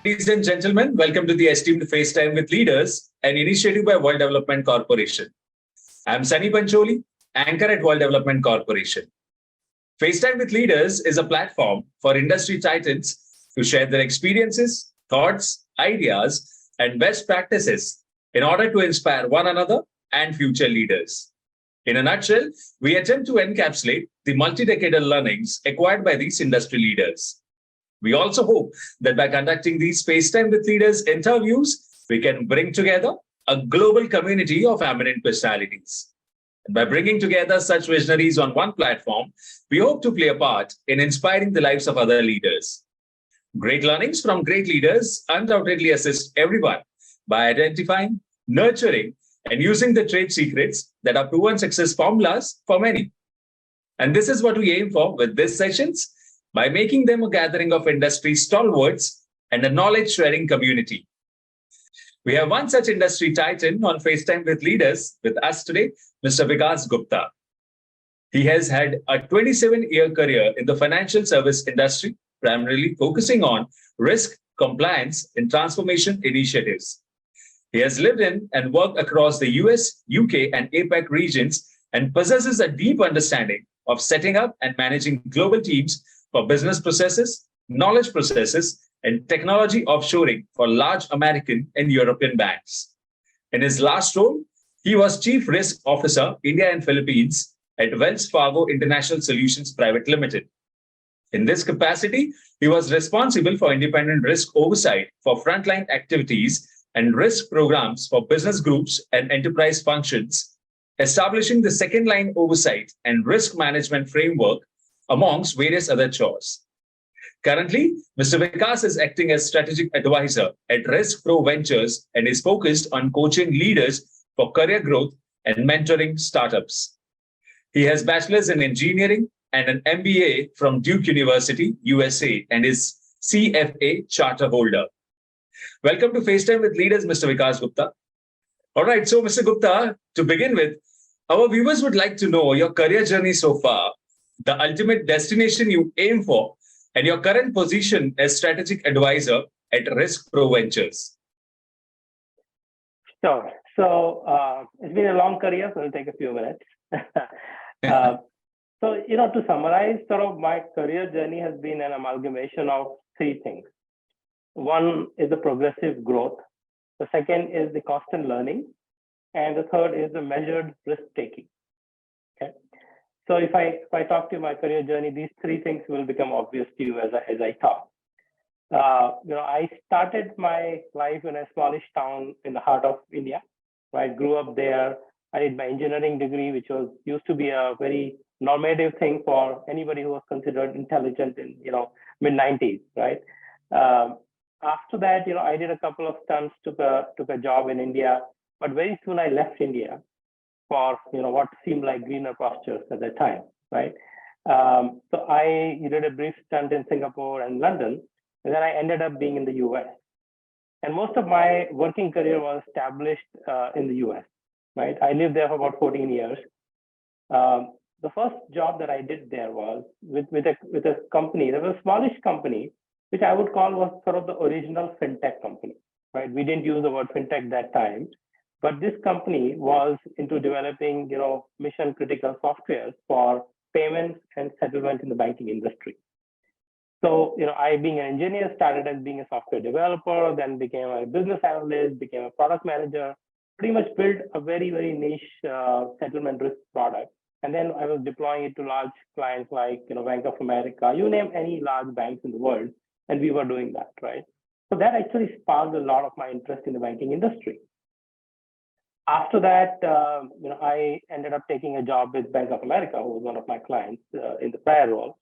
Ladies and gentlemen, welcome to the Esteemed FaceTime with Leaders, an initiative by World Development Corporation. I'm Sunny Pancholi, anchor at World Development Corporation. FaceTime with Leaders is a platform for industry titans to share their experiences, thoughts, ideas, and best practices in order to inspire one another and future leaders. In a nutshell, we attempt to encapsulate the multi-decadal learnings acquired by these industry leaders. We also hope that by conducting these FaceTime with Leaders interviews, we can bring together a global community of eminent personalities. And by bringing together such visionaries on one platform, we hope to play a part in inspiring the lives of other leaders. Great learnings from great leaders undoubtedly assist everyone by identifying, nurturing, and using the trade secrets that are proven success formulas for many. And this is what we aim for with these sessions, by making them a gathering of industry stalwarts and a knowledge-sharing community. We have one such industry titan on FaceTime with Leaders with us today, Mr. Vikas Gupta. He has had a 27-year career in the financial service industry, primarily focusing on risk, compliance, and transformation initiatives. He has lived in and worked across the US, UK, and APAC regions and possesses a deep understanding of setting up and managing global teams for business processes, knowledge processes, and technology offshoring for large American and European banks. In his last role, he was Chief Risk Officer, India and Philippines at Wells Fargo International Solutions Private Limited. In this capacity, he was responsible for independent risk oversight for frontline activities and risk programs for business groups and enterprise functions, establishing the second line oversight and risk management framework amongst various other chores. Currently, Mr. Vikas is acting as strategic advisor at Risk Pro Ventures and is focused on coaching leaders for career growth and mentoring startups. He has Bachelors in Engineering and an MBA from Duke University, USA, and is CFA charter holder. Welcome to FaceTime with Leaders, Mr. Vikas Gupta. All right, so Mr. Gupta, to begin with, our viewers would like to know your career journey so far, the ultimate destination you aim for, and your current position as strategic advisor at Risk Pro Ventures. Sure. So it's been a long career, so it'll take a few minutes. To summarize, sort of my career journey has been an amalgamation of three things. One is the progressive growth. The second is the constant learning. And the third is the measured risk-taking. Okay. So if I talk to you my career journey, these three things will become obvious to you as I talk. I started my life in a smallish town in the heart of India. I grew up there. I did my engineering degree, which used to be a very normative thing for anybody who was considered intelligent in mid-90s, right? After that, I did a couple of stunts, took a job in India, but very soon I left India for what seemed like greener pastures at that time, right? So I did a brief stunt in Singapore and London, and then I ended up being in the US. And most of my working career was established in the US, right? I lived there for about 14 years. The first job that I did there was with a company. There was a smallish company, which I would call was sort of the original fintech company, right? We didn't use the word fintech that time. But this company was into developing, mission critical softwares for payments and settlement in the banking industry. So, I being an engineer started as being a software developer, then became a business analyst, became a product manager, pretty much built a very, very niche settlement risk product. And then I was deploying it to large clients like, Bank of America, you name any large banks in the world, and we were doing that, right? So that actually sparked a lot of my interest in the banking industry. After that, I ended up taking a job with Bank of America, who was one of my clients in the prior role.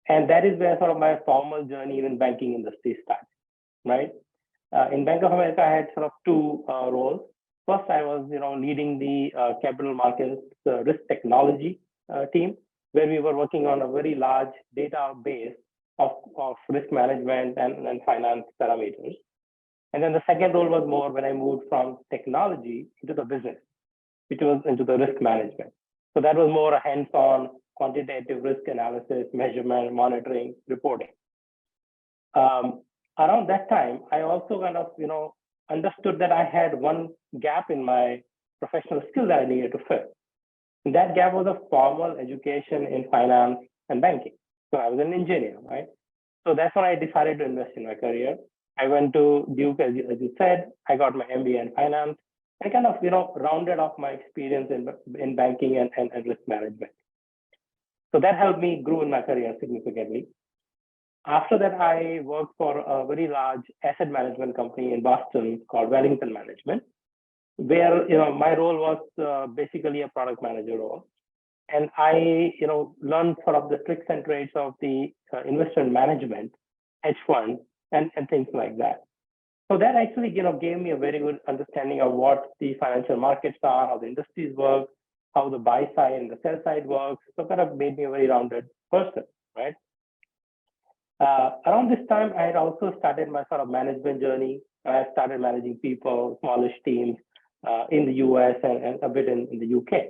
And that is where sort of my formal journey in banking industry started, right? In Bank of America, I had sort of two roles. First, I was, leading the capital markets risk technology team, where we were working on a very large database of risk management and finance parameters. And then the second role was more when I moved from technology into the business, which was into the risk management. So that was more a hands-on quantitative risk analysis, measurement, monitoring, reporting. around that time, I also kind of, understood that I had one gap in my professional skill that I needed to fill. And that gap was a formal education in finance and banking. So I was an engineer, right? So that's when I decided to invest in my career. I went to Duke, as you said. I got my MBA in finance. I kind of, rounded off my experience in banking and risk management. So that helped me grow in my career significantly. After that, I worked for a very large asset management company in Boston called Wellington Management, where my role was basically a product manager role. And I learned sort of the tricks and trades of the investment management, hedge fund, and things like that. So that actually gave me a very good understanding of what the financial markets are, how the industries work, how the buy side and the sell side works. So kind of made me a very rounded person, right? Around this time, I had also started my sort of management journey. I started managing people, smallish teams in the US and a bit in the UK.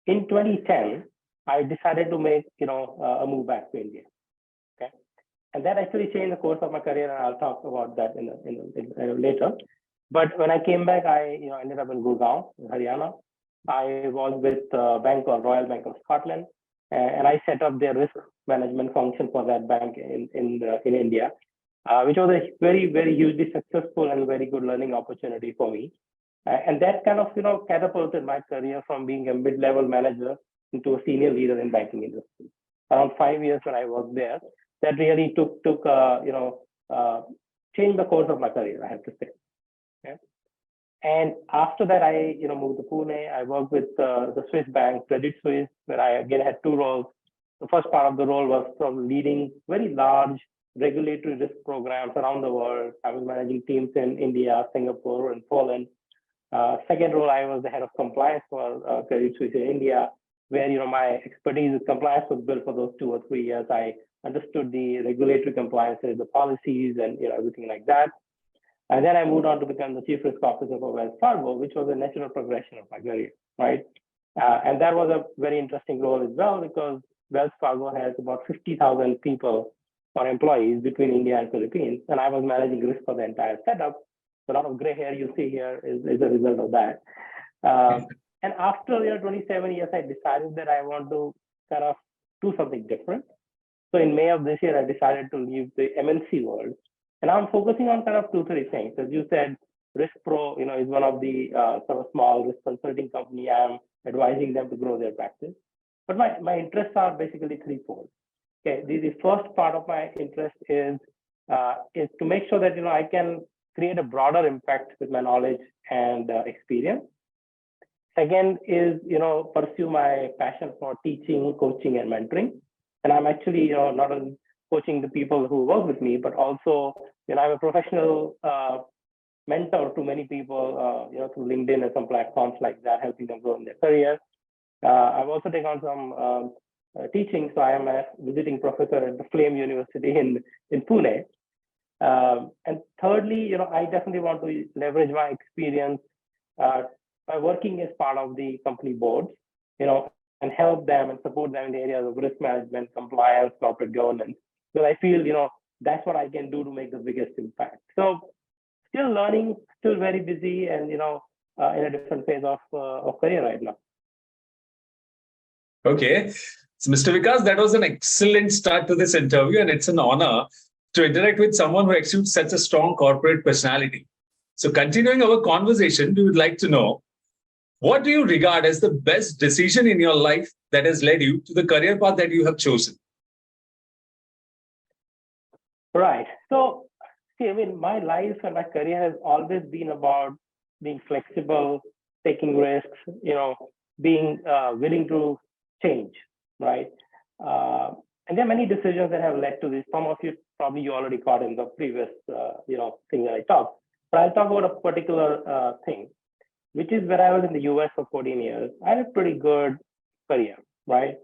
In 2010, I decided to make a move back to India. Okay, and that actually changed the course of my career, and I'll talk about that in later. But when I came back, I ended up in Gurgaon, in Haryana. I was with a bank called Royal Bank of Scotland, and I set up their risk management function for that bank in India, which was a very, very hugely successful and very good learning opportunity for me. And that kind of catapulted my career from being a mid-level manager into a senior leader in banking industry. Around 5 years when I was there, that really changed the course of my career, I have to say. Okay? And after that, I moved to Pune. I worked with the Swiss bank, Credit Suisse, where I again had two roles. The first part of the role was from leading very large regulatory risk programs around the world. I was managing teams in India, Singapore, and Poland. Second role, I was the head of compliance for Credit Suisse in India, where my expertise with compliance was built for those 2 or 3 years. I understood the regulatory compliances, the policies, and everything like that. And then I moved on to become the chief risk officer for Wells Fargo, which was a natural progression of my career, right? And that was a very interesting role as well, because Wells Fargo has about 50,000 people or employees between India and Philippines, and I was managing risk for the entire setup. So a lot of gray hair you see here is a result of that. And after 27 years, I decided that I want to kind of do something different. So in May of this year, I decided to leave the MNC world. And I'm focusing on kind of 2-3 things. As you said, Risk Pro, is one of the sort of small risk consulting company. I'm advising them to grow their practice. But my interests are basically threefold. Okay, the first part of my interest is to make sure that I can create a broader impact with my knowledge and experience. Second is pursue my passion for teaching, coaching, and mentoring. And I'm actually not only coaching the people who work with me, but also I'm a professional mentor to many people through LinkedIn and some platforms like that, helping them grow in their career. I've also taken on some teaching, so I am a visiting professor at the Flame University in Pune. And thirdly, I definitely want to leverage my experience by working as part of the company boards, and help them and support them in the areas of risk management, compliance, corporate governance. Because I feel, that's what I can do to make the biggest impact. So still learning, still very busy, and, in a different phase of career right now. Okay. So, Mr. Vikas, that was an excellent start to this interview, and it's an honor to interact with someone who exudes such a strong corporate personality. So, continuing our conversation, we would like to know, what do you regard as the best decision in your life that has led you to the career path that you have chosen? Right. So, see, my life and my career has always been about being flexible, taking risks, being willing to change, right? And there are many decisions that have led to this. Some of you probably you already caught in the previous, thing that I talked. But I'll talk about a particular thing, which is where I was in the US for 14 years. I had a pretty good career, right?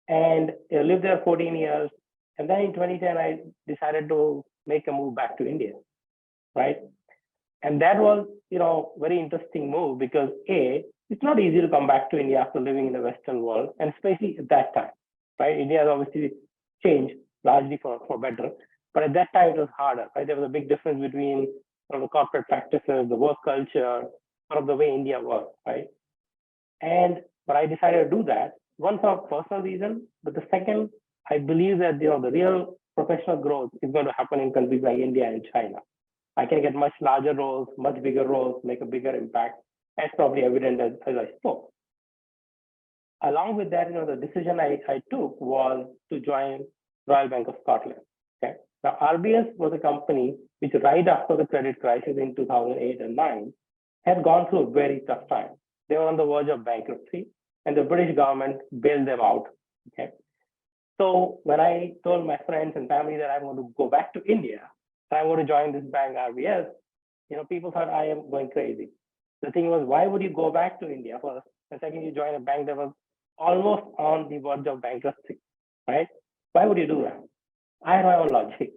And I lived there 14 years. And then in 2010, I decided to make a move back to India, right? And that was, very interesting move because it's not easy to come back to India after living in the Western world, and especially at that time, right? India has obviously changed largely for better. But at that time, it was harder, right? There was a big difference between the corporate practices, the work culture, sort of the way India works, right? But I decided to do that, one for personal reason, but the second, I believe that the real professional growth is going to happen in countries like India and China. I can get much larger roles, much bigger roles, make a bigger impact, as probably evident as I spoke. Along with that, the decision I took was to join Royal Bank of Scotland. Okay. Now, RBS was a company which, right after the credit crisis in 2008 and 9, had gone through a very tough time. They were on the verge of bankruptcy, and the British government bailed them out. Okay. So when I told my friends and family that I'm going to go back to India, and I'm going to join this bank, RBS, people thought I am going crazy. The thing was, why would you go back to India first? And second, you join a bank that was almost on the verge of bankruptcy, right? Why would you do that? I had my own logic.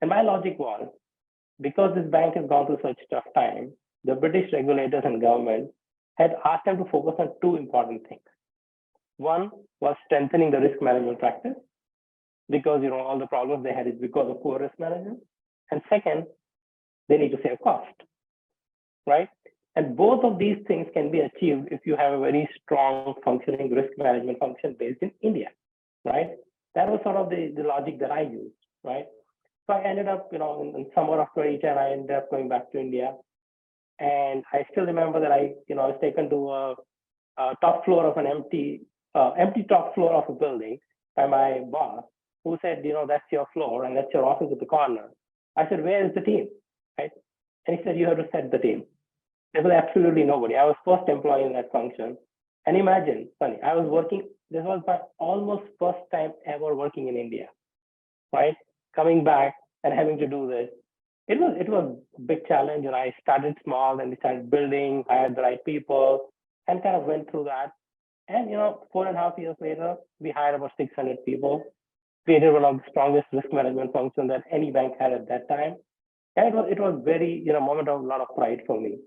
And my logic was, because this bank has gone through such tough time, the British regulators and government had asked them to focus on two important things. One was strengthening the risk management practice, because all the problems they had is because of poor risk management. And second, they need to save cost, right? And both of these things can be achieved if you have a very strong functioning risk management function based in India, right? That was sort of the logic that I used, right? So I ended up, in summer of 2010, I ended up going back to India. And I still remember that I was taken to a top floor of an empty top floor of a building by my boss, who said, that's your floor and that's your office at the corner. I said, where is the team, right? And he said, you have to set the team. There was absolutely nobody. I was first employee in that function. And imagine, Sunny, this was my almost first time ever working in India, right? Coming back and having to do this. It was a big challenge, and I started small and we started building, hired the right people, and kind of went through that. And 4.5 years later, we hired about 600 people, created one of the strongest risk management functions that any bank had at that time. And it was very, moment of a lot of pride for me.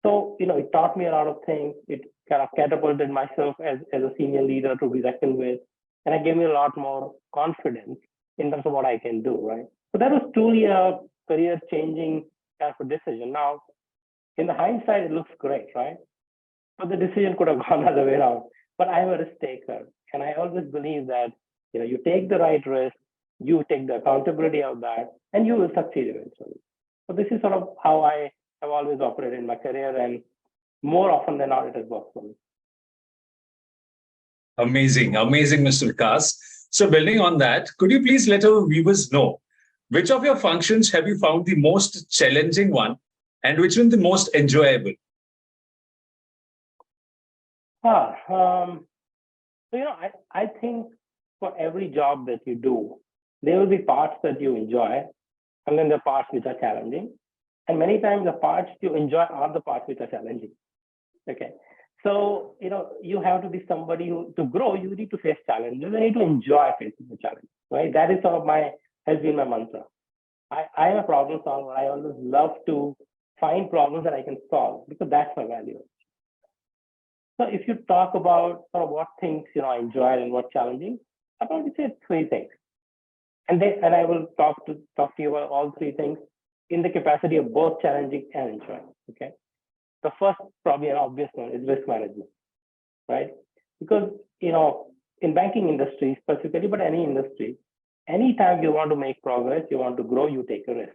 So, it taught me a lot of things. It kind of catapulted myself as a senior leader to be reckoned with. And it gave me a lot more confidence in terms of what I can do, right? So that was truly a career-changing kind of a decision. Now, in the hindsight, it looks great, right? But the decision could have gone the other way around. But I'm a risk taker. And I always believe that, you take the right risk, you take the accountability of that, and you will succeed eventually. So this is sort of how I have always operated in my career, and more often than not, it has worked for me. Amazing, Mr. Vikas. So building on that, could you please let our viewers know which of your functions have you found the most challenging one and which one the most enjoyable? I think for every job that you do, there will be parts that you enjoy, and then the parts which are challenging. And many times the parts you enjoy are the parts which are challenging. Okay. So, you have to be somebody who, to grow, you need to face challenges. You need to enjoy facing the challenge, right? That is sort of has been my mantra. I am a problem solver. I always love to find problems that I can solve because that's my value. So if you talk about sort of what things, I enjoyed and what challenging, I'll probably say three things. And I will talk to you about all three things in the capacity of both challenging and enjoying. Okay. The first, probably an obvious one, is risk management, right? Because, in banking industry specifically, but any industry, anytime you want to make progress, you want to grow, you take a risk.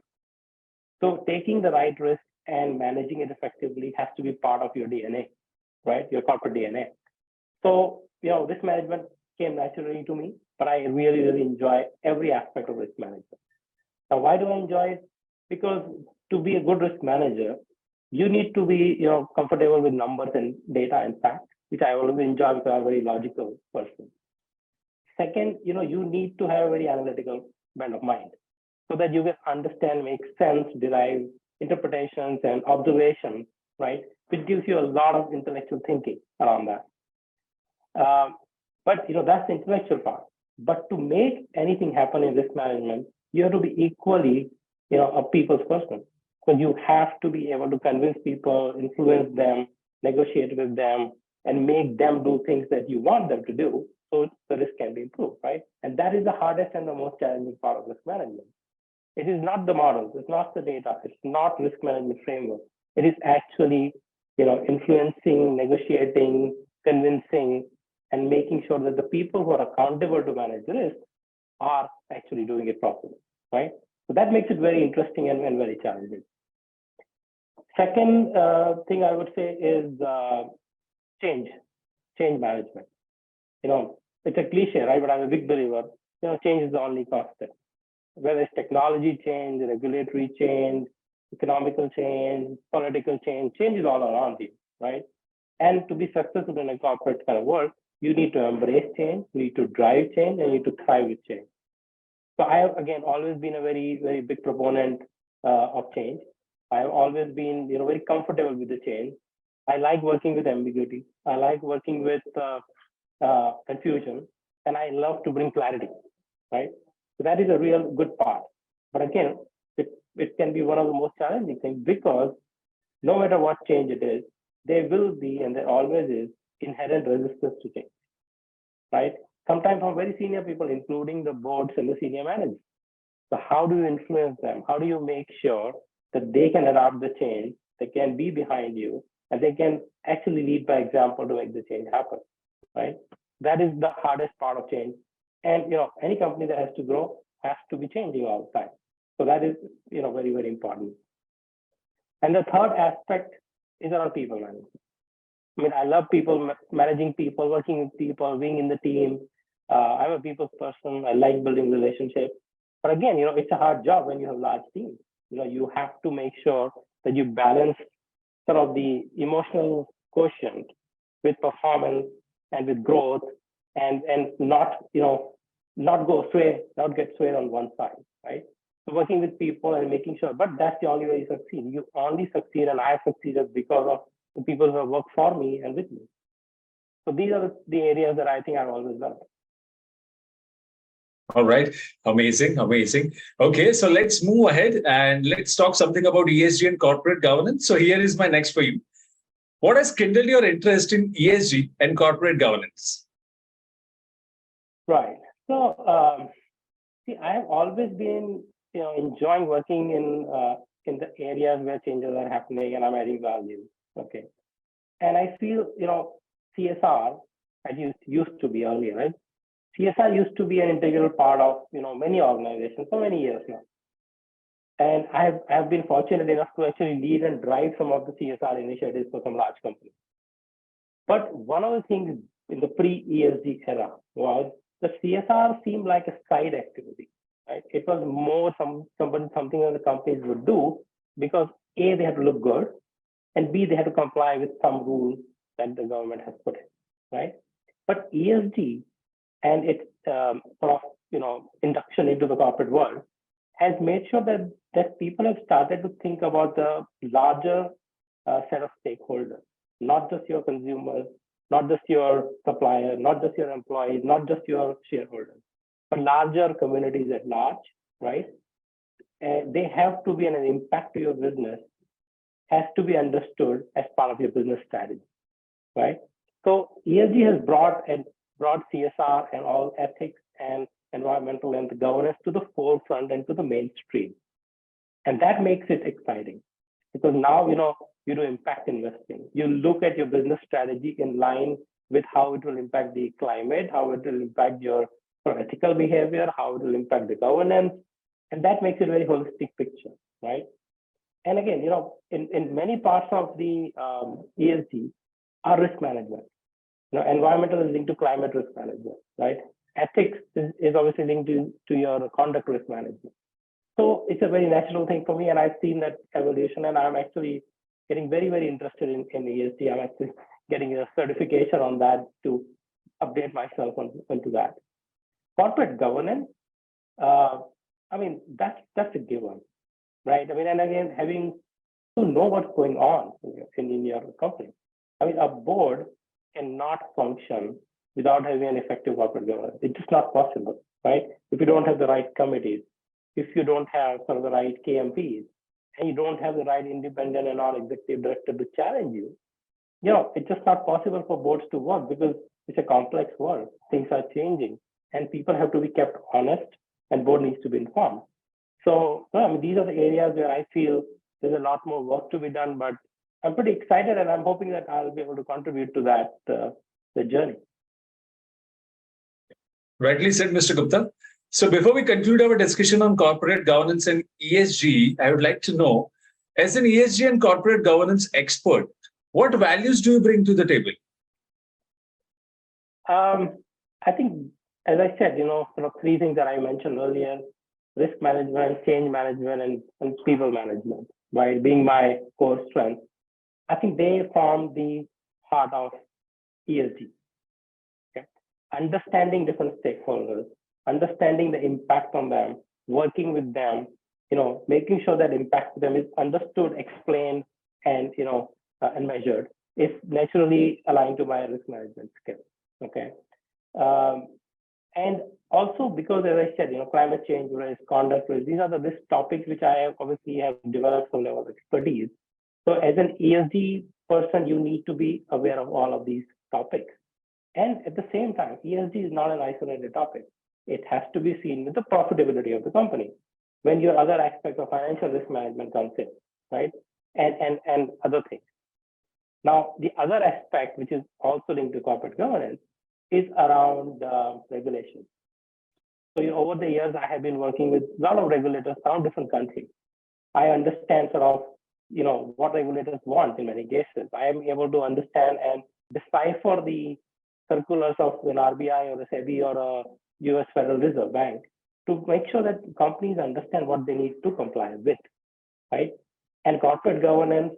So taking the right risk and managing it effectively has to be part of your DNA, right? Your corporate DNA. So, risk management came naturally to me, but I really, really enjoy every aspect of risk management. Now, why do I enjoy it? Because to be a good risk manager, you need to be, comfortable with numbers and data and facts, which I always enjoy because I'm a very logical person. Second, you need to have a very analytical bent of mind so that you can understand, make sense, derive interpretations and observations, right? Which gives you a lot of intellectual thinking around that. But that's the intellectual part. But to make anything happen in risk management, you have to be equally, a people's person. So you have to be able to convince people, influence them, negotiate with them, and make them do things that you want them to do so the risk can be improved, right? And that is the hardest and the most challenging part of risk management. It is not the models, it's not the data, it's not risk management framework. It is actually, influencing, negotiating, convincing, and making sure that the people who are accountable to manage risk are actually doing it properly, right? So that makes it very interesting and very challenging. Second thing I would say is change management. It's a cliche, right? But I'm a big believer. Change is the only constant. Whether it's technology change, regulatory change, economical change, political change is all around you, right? And to be successful in a corporate kind of world, you need to embrace change, you need to drive change, and you need to thrive with change. So I have, again, always been a very, very big proponent of change. I have always been, very comfortable with the change. I like working with ambiguity. I like working with confusion, and I love to bring clarity, right? So that is a real good part. But again, it can be one of the most challenging things because no matter what change it is, there will be, and there always is, inherent resistance to change, right? Sometimes from very senior people, including the boards and the senior managers. So how do you influence them? How do you make sure that they can adopt the change, they can be behind you, and they can actually lead by example to make the change happen, right? That is the hardest part of change. And any company that has to grow has to be changing all the time. So that is very, very important. And the third aspect is around people management. I mean, I love people, managing people, working with people, being in the team. I'm a people person. I like building relationships. But again, it's a hard job when you have large teams. You have to make sure that you balance sort of the emotional quotient with performance and with growth, and not get swayed on one side, right? So working with people and making sure, but that's the only way you succeed. You only succeed, and I have succeeded because of the people who have worked for me and with me. So these are the areas that I think I've always learned. All right. Amazing. Okay, so let's move ahead and let's talk something about ESG and corporate governance. So here is my next for you. What has kindled your interest in ESG and corporate governance? Right. So, I have always been, enjoying working in the areas where changes are happening and I'm adding value. Okay. And I feel, CSR, as used to be earlier, right? CSR used to be an integral part of, many organizations for many years now. And I have been fortunate enough to actually lead and drive some of the CSR initiatives for some large companies. But one of the things in the pre-ESG era was the CSR seemed like a side activity, right? It was more something that the companies would do because A, they had to look good, and B, they had to comply with some rules that the government has put in, right? But ESG and its induction into the corporate world has made sure that people have started to think about the larger set of stakeholders, not just your consumers, not just your suppliers, not just your employees, not just your shareholders, but larger communities at large, right? They have to be an impact to your business, has to be understood as part of your business strategy, right? So ESG has brought CSR and all ethics and environmental and the governance to the forefront and to the mainstream. And that makes it exciting because now, you do impact investing. You look at your business strategy in line with how it will impact the climate, how it will impact your ethical behavior, how it will impact the governance. And that makes it a very holistic picture, right? And again, in many parts of the ESG are risk management. Environmental is linked to climate risk management, right? Ethics is obviously linked to your conduct risk management. So it's a very natural thing for me, and I've seen that evolution, and I'm actually getting very, very interested in ESG. I'm actually getting a certification on that to update myself onto that. Corporate governance, that's a given, right? And again, having to know what's going on in your company. A board cannot function without having an effective corporate governance. It's just not possible, right? If you don't have the right committees, if you don't have the right KMPs, and you don't have the right independent and non-executive director to challenge you, it's just not possible for boards to work because it's a complex world. Things are changing and people have to be kept honest and board needs to be informed. So, I mean, these are the areas where I feel there's a lot more work to be done, but I'm pretty excited and I'm hoping that I'll be able to contribute to that, the journey. Rightly said, Mr. Gupta. So before we conclude our discussion on corporate governance and ESG, I would like to know, as an ESG and corporate governance expert, what values do you bring to the table? I think, as I said, sort of three things that I mentioned earlier: risk management, change management, and people management, right? Being my core strength. I think they form the heart of ESG. Okay? Understanding different stakeholders, understanding the impact on them, working with them, making sure that impact to them is understood, explained, and and measured is naturally aligned to my risk management skills. Okay. And also because, as I said, climate change risk, conduct risk, these are the risk topics which I obviously have developed some level of expertise. So as an ESG person, you need to be aware of all of these topics. And at the same time, ESG is not an isolated topic. It has to be seen with the profitability of the company when your other aspect of financial risk management comes in, right? And other things. Now, the other aspect, which is also linked to corporate governance, is around regulation. So over the years, I have been working with a lot of regulators around different countries. I understand sort of, what regulators want in many cases. I am able to understand and decipher the circulars of an RBI or a SEBI or a US Federal Reserve Bank to make sure that companies understand what they need to comply with, right? And corporate governance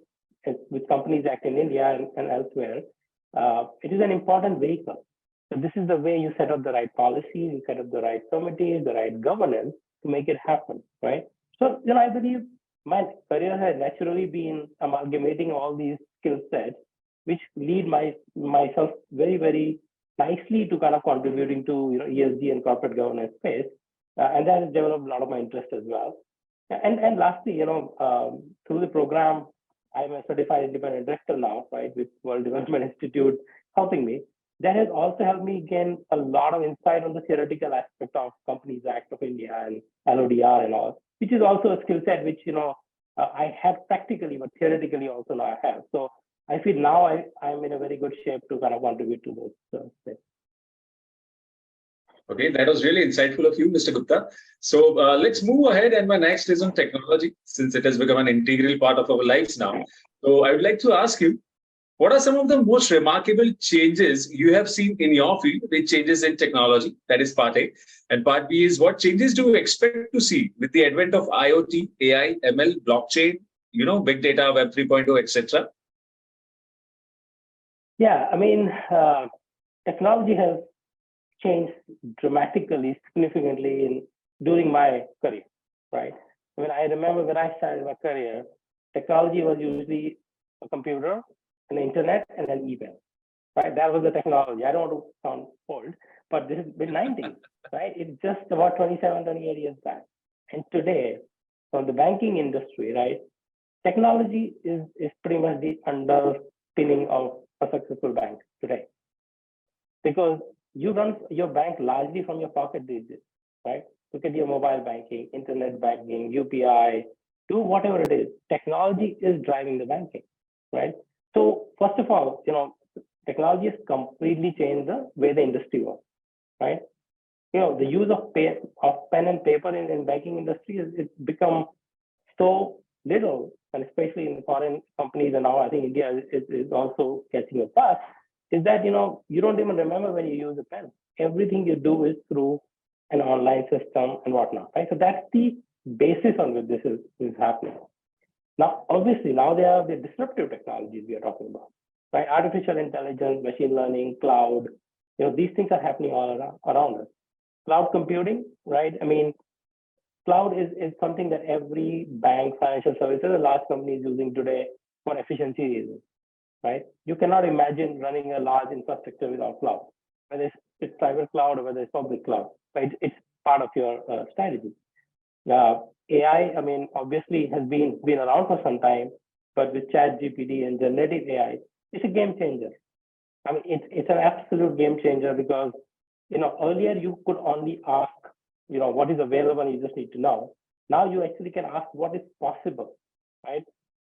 with Companies Act in India and elsewhere, it is an important vehicle. So this is the way you set up the right policies, you set up the right committees, the right governance to make it happen, right? So, I believe my career has naturally been amalgamating all these skill sets, which lead myself very, very nicely to kind of contributing to ESG and corporate governance space, and that has developed a lot of my interest as well. And lastly, through the program, I'm a certified independent director now, right, with World Development Institute helping me. That has also helped me gain a lot of insight on the theoretical aspect of Companies Act of India and LODR and all, which is also a skill set which I have practically, but theoretically also now I have. So I feel now I'm in a very good shape to kind of contribute to those things. Okay, that was really insightful of you, Mr. Gupta. So let's move ahead. And my next is on technology, since it has become an integral part of our lives now. So I would like to ask you, what are some of the most remarkable changes you have seen in your field with changes in technology? That is part A. And part B is, what changes do you expect to see with the advent of IoT, AI, ML, blockchain, big data, Web 3.0, etc.? Yeah, I mean, technology has changed dramatically, significantly during my career, right? I remember when I started my career, technology was usually a computer, an internet, and an email, right? That was the technology. I don't want to sound old, but this is mid-90s, right? It's just about 27, 28 years back. And today, from the banking industry, right, technology is pretty much the underpinning of a successful bank today. Because you run your bank largely from your pocket these days, right? Look at your mobile banking, internet banking, UPI, do whatever it is. Technology is driving the banking, right? So first of all, technology has completely changed the way the industry works, right? The use of pen and paper in banking industry is become so little, and especially in the foreign companies and now I think India is also catching up fast, is that, you don't even remember when you use a pen. Everything you do is through an online system and whatnot, right? So that's the basis on which this is happening. Now, obviously, now there are the disruptive technologies we are talking about, right? Artificial intelligence, machine learning, cloud, these things are happening all around us. Cloud computing, right? I mean, cloud is something that every bank, financial services, a large company is using today for efficiency reasons, right? You cannot imagine running a large infrastructure without cloud, whether it's private cloud or whether it's public cloud, right? It's part of your strategy. AI, I mean, obviously has been around for some time, but with ChatGPT and generative AI, it's a game changer. I mean, it's an absolute game changer because, earlier you could only ask, what is available and you just need to know. Now you actually can ask what is possible, right?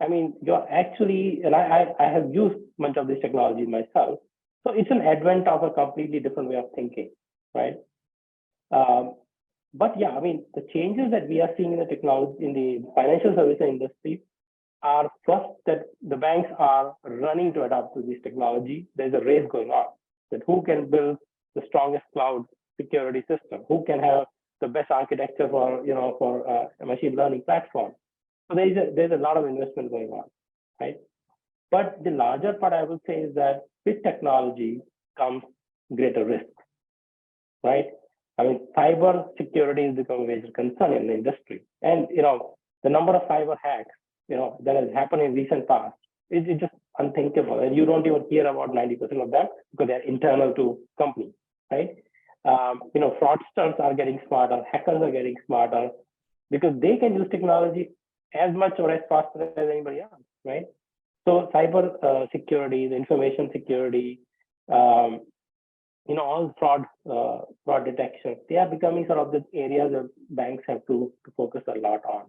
I mean, you're actually, and I have used much of this technology myself. So it's an advent of a completely different way of thinking, right? But yeah, I mean, the changes that we are seeing in the technology, in the financial services industry are first that the banks are running to adapt to this technology. There's a race going on that who can build the strongest cloud security system, who can have the best architecture for a machine learning platform. So there's a lot of investment going on, right? But the larger part I would say is that with technology comes greater risk, right? I mean, cyber security has become a major concern in the industry, and the number of cyber hacks that has happened in recent past is just unthinkable, and you don't even hear about 90% of them because they're internal to companies, right? Fraudsters are getting smarter, hackers are getting smarter because they can use technology as much or as faster as anybody else, right? So cyber security, the information security, all fraud detection, they are becoming sort of the areas that banks have to focus a lot on.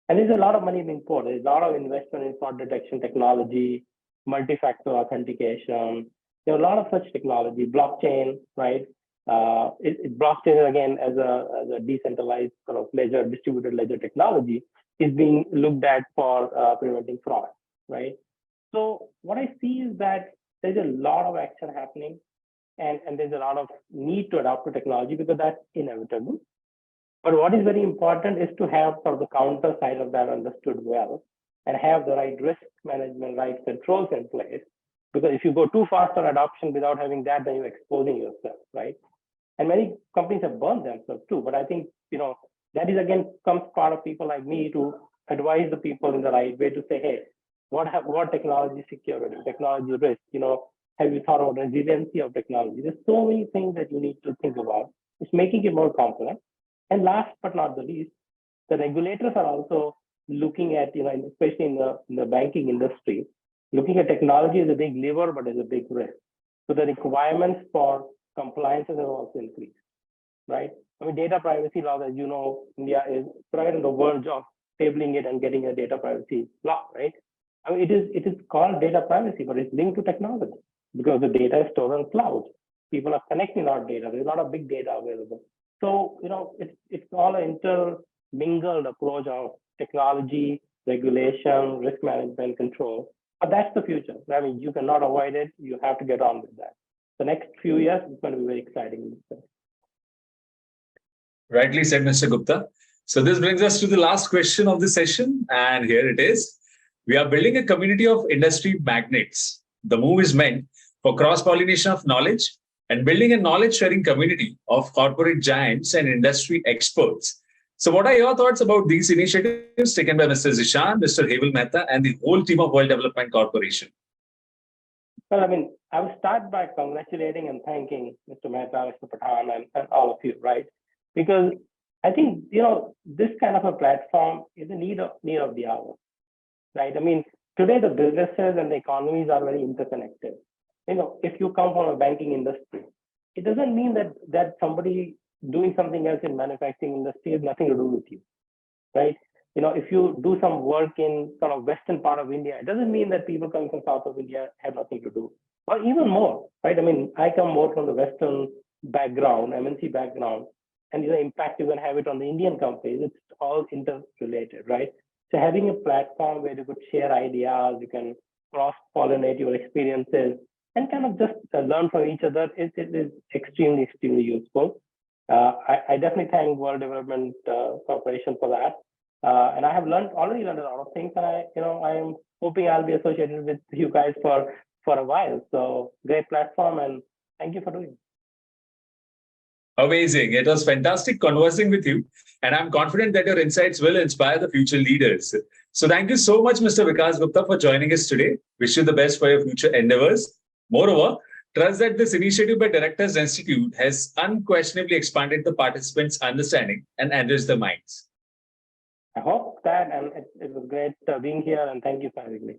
And there's a lot of money being poured. There's a lot of investment in fraud detection technology, multi-factor authentication. There are a lot of such technology, blockchain, right? Blockchain again as a decentralized sort of ledger, distributed ledger technology is being looked at for preventing fraud, right? So what I see is that there's a lot of action happening, and there's a lot of need to adopt to technology because that's inevitable. But what is very important is to have sort of the counter side of that understood well and have the right risk management, right controls in place. Because if you go too fast on adoption without having that, then you're exposing yourself, right? And many companies have burned themselves too. But I think, that is again comes part of people like me to advise the people in the right way to say, hey, what technology security, technology risk, have you thought about resiliency of technology? There's so many things that you need to think about. It's making it more complex. And last but not the least, the regulators are also looking at, especially in the banking industry, looking at technology as a big lever, but as a big risk. So the requirements for compliances have also increased, right? I mean, data privacy laws, as you know, India is right on the verge of tabling it and getting a data privacy law, right? I mean, it is called data privacy, but it's linked to technology because the data is stored on cloud. People are connecting our data. There's a lot of big data available. So, it's all an intermingled approach of technology, regulation, risk management, control. But that's the future. I mean, you cannot avoid it. You have to get on with that. The next few years is going to be very exciting. Rightly said, Mr. Gupta. So this brings us to the last question of the session. And here it is. We are building a community of industry magnates. The move is meant for cross-pollination of knowledge and building a knowledge-sharing community of corporate giants and industry experts. So what are your thoughts about these initiatives taken by Mr. Zishan, Mr. Heval Mehta, and the whole team of World Development Corporation? Well, I mean, I will start by congratulating and thanking Mr. Mehta, Mr. Pathan, and all of you, right? Because I think, this kind of a platform is a need of the hour, right? I mean, today the businesses and the economies are very interconnected. If you come from a banking industry, it doesn't mean that somebody doing something else in manufacturing industry has nothing to do with you, right? If you do some work in sort of western part of India, it doesn't mean that people coming from south of India have nothing to do, or even more, right? I mean, I come more from the Western background, MNC background, and the impact you can have it on the Indian companies. It's all interrelated, right? So having a platform where you could share ideas, you can cross-pollinate your experiences, and kind of just learn from each other is extremely, extremely useful. I definitely thank World Development Corporation for that. And I have already learned a lot of things, and I am hoping I'll be associated with you guys for a while. So great platform, and thank you for doing it. Amazing. It was fantastic conversing with you. And I'm confident that your insights will inspire the future leaders. So thank you so much, Mr. Vikas Gupta, for joining us today. Wish you the best for your future endeavors. Moreover, trust that this initiative by Directors Institute has unquestionably expanded the participants' understanding and enriched their minds. I hope that, and it was great being here, and thank you for having me.